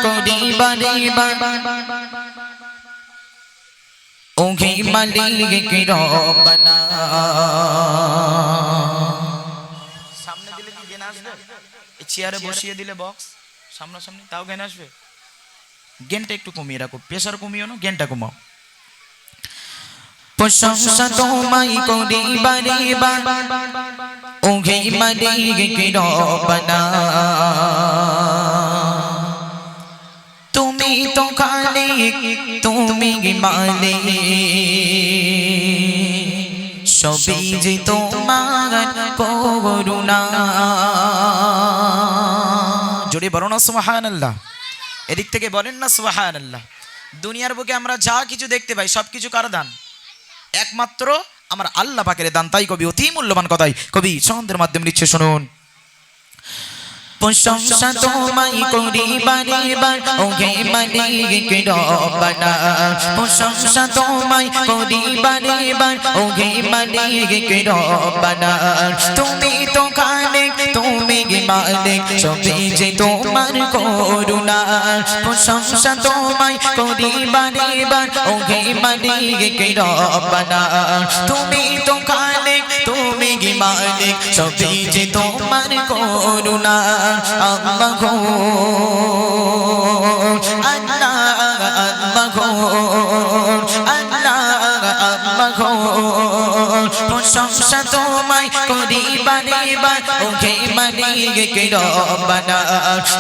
করি বারে বার ওহে মালিক রব্বানা। সামনে দিলে কি জ্ঞান আসবে? এই চেয়ারে বসিয়ে দিলে বক্স সামনাসামনি তাও জ্ঞান আসবে? জ্ঞানটা একটু কমিয়ে রাখো, প্রেসার কমিও না, জ্ঞানটা কমাও। প্রশংসা তোমায় করি বারে বার ওহে মালিক রব্বানা। তুমি তো খালিক তুমি মালিক সবই যে তোমার করুণা। জোরে বলো না সুবহানাল্লাহ। এদিক থেকে বলেন না সুবহানাল্লাহ। দুনিয়ার বুকে আমরা যা কিছু দেখতে পাই সব কিছু কার দান? একমাত্র আমার আল্লাহ পাকের দান। তাই কবি অতি মূল্যবান কথাই কবি ছন্দের মাধ্যমে লিখছে, শুনুন। প্রশংসা তোমায় করি বারে বার ওহে মালিক রব্বানা। প্রশংসা তোমায় করি বারে বার ওহে মালিক রব্বানা। তুমি তো খালিক তুমি মালিক সবই যে তোমার করুণা। প্রশংসা তোমায় করি বারে বার ওহে মালিক রব্বানা। তুমি তো খালিক তুমি মালিক সবই যে তোমার করুণা। আল্লাহ গো আল্লাহ আল্লাহ গো আল্লাহ আল্লাহ গো প্রশংসা তোমায় করি বারে বার ওহে মালিক রব্বানা।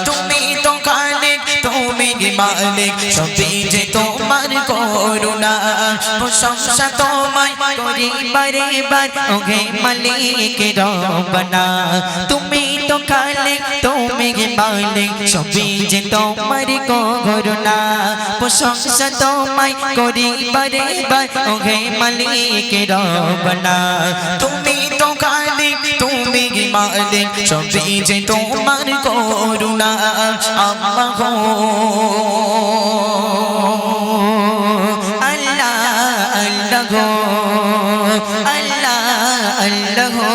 তুমি তো খালিক তুমি মালিক সবই যে তোমার করুণা। প্রশংসা তোমায় করি বারে বার ওহে মালিক রব্বানা। তুমি তো খালিক তুমি মালিক সবই যে তোমার করুণা। প্রশংসা তোমায় করি বারে বার ওহে মালিক রব্বানা। তুমি তো খালিক তুমি মালিক সবই যে তোমার করুণা। আল্লাহ গো আল্লাহ আল্লাহ গো আল্লাহ আল্লাহ গো।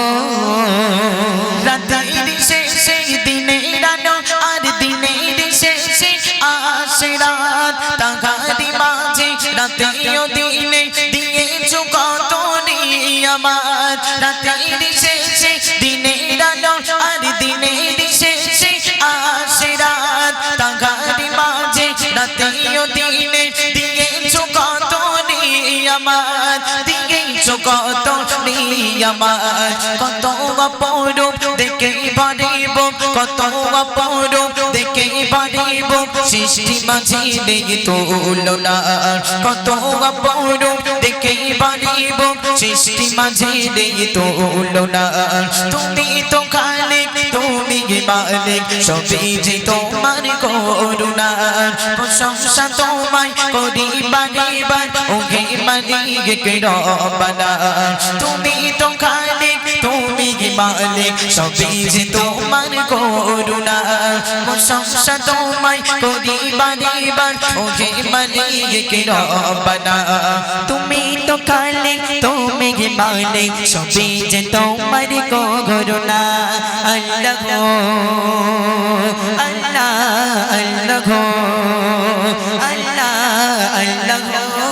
রাতের শেষে দিনের আলো আর দিনের শেষে আসে রাত। তাহারি মাঝে রাতেও দিনে দিয়েছো কত নিয়ামত। রাতের শেষে দিনের আলো আর দিনের শেষে আসে রাত। তাহারি মাঝে রাতেও দিনে দিয়েছো কত নিয়ামত। দিয়েছো কত নিয়ামত। কত অপরূপ দেখে পারিব কত অপরূপ দেখে পারিব সৃষ্টি মাঝে নেই তুলনা। কত অপরূপ দেখে পারিব সৃষ্টি মাঝে নেই তুলনা। তুমি তো খালিক তুমি মালিক সবই যে তোমার করুণা। প্রশংসা তোমায় করি বারে বার ওহে মালিক রব্বানা। তুমি তো খালিক তুমি মালিক সবই যে তোমার করুণা। প্রশংসা তোমায় করি বারে বার ওহে মালিক রব্বানা। তুমি তো খালিক তুমি মালিক সবই যে তোমার করুণা। আল্লাহ গো আল্লাহ আল্লাহ গো আল্লাহ আল্লাহ গো।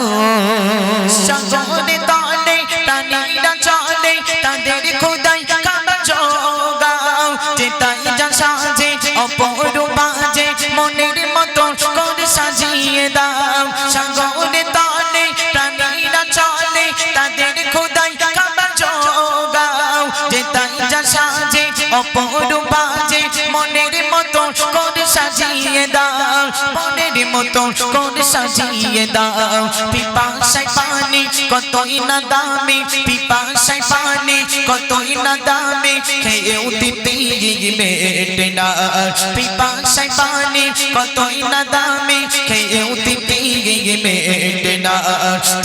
সাগরে তলে প্রাণীরা চলে তাদের খোদাই কাবা জোগাও। যেতাই যা সাজে অপরূপ বাজে মনের মতো করে সাজিয়ে দাও। সাগরে তলে প্রাণীরা চলে তাদের খোদাই কাবা জোগাও। যেতাই যা সাজে অপরূপ বাজে মনের মতো করে সাজিয়ে দাও। মনের মতো করে সাজিয়ে দাও। পিপাসায় পানি কতই না দামি পিপাসায় পানি কতই না দামি খেয়েও দিতে মেটে না। পিপাসায় পানি কতই না দামি খেয়েও দিতে মেটে না।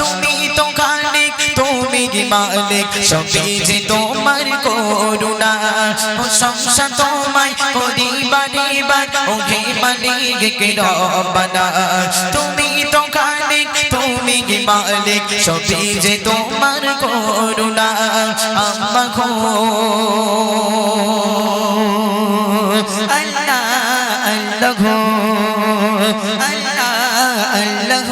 তুমি তো খালিক তুমি মালিক সবই যে তোমার করুণা। প্রশংসা তোমায় করি বারে বার ওহে মালিক রব্বানা। তুমি তো খালিক তুমি মালিক সবই যে তোমার করুণা। আল্লাহ গো আল্লাহ আল্লাহ গো আল্লাহ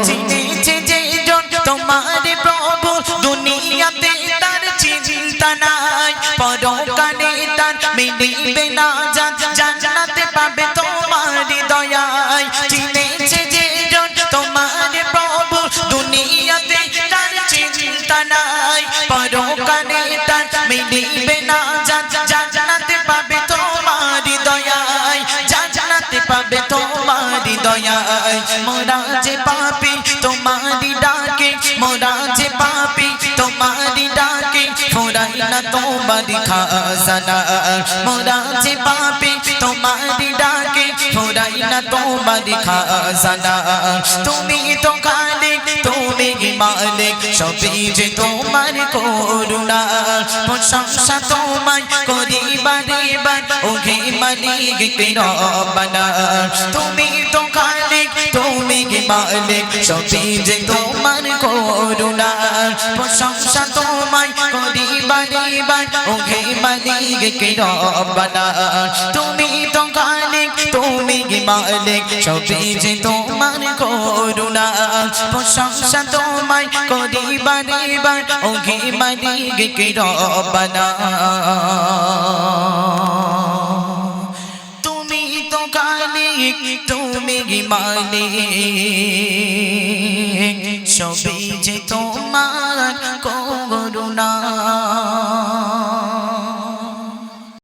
চিনেছে যে জন তোমার প্রভু দুনিয়াতে তার চিন্তা নাই পরকালে তার মিলিবে না জান্নাতে পাবে তোমার দয়ায় চিনেছে যে জন তোমার প্রভু দুনিয়াতে তার চিন্তা নাই পরকালে তার মিলিবে না জান্নাতে পাবে তোমার দয়ায় জান্নাতে পাবে তোমার দয়ায় মোরা যে পাপী তোমারি ডাকে মোরা যে পাপী তোমারি ডাকে ফুরাই না তোমারি খাজানা মোরা যে পাপী তোমারি ডাকে ফুরাই না তোমারি খাজানা তুমি তো খালিক তুমি মালিক সবই যে তোমার করুণা প্রশংসা তোমায় করি বারে বার ওহে মালিক রব্বানা তুমি তো খালিক তুমি মালিক সবই যে তোমার করুণা প্রশংসা তোমায় করি বারে বার ওহে মালিক রব্বানা তুমি তো খালিক তুমি মালিক সবই যে তোমার করুণা প্রশংসা তোমায় করি বারে বার ওহে মালিক রব্বানা তুমি তো খালিক তুমি মালিক সবই যে তোমার করুণা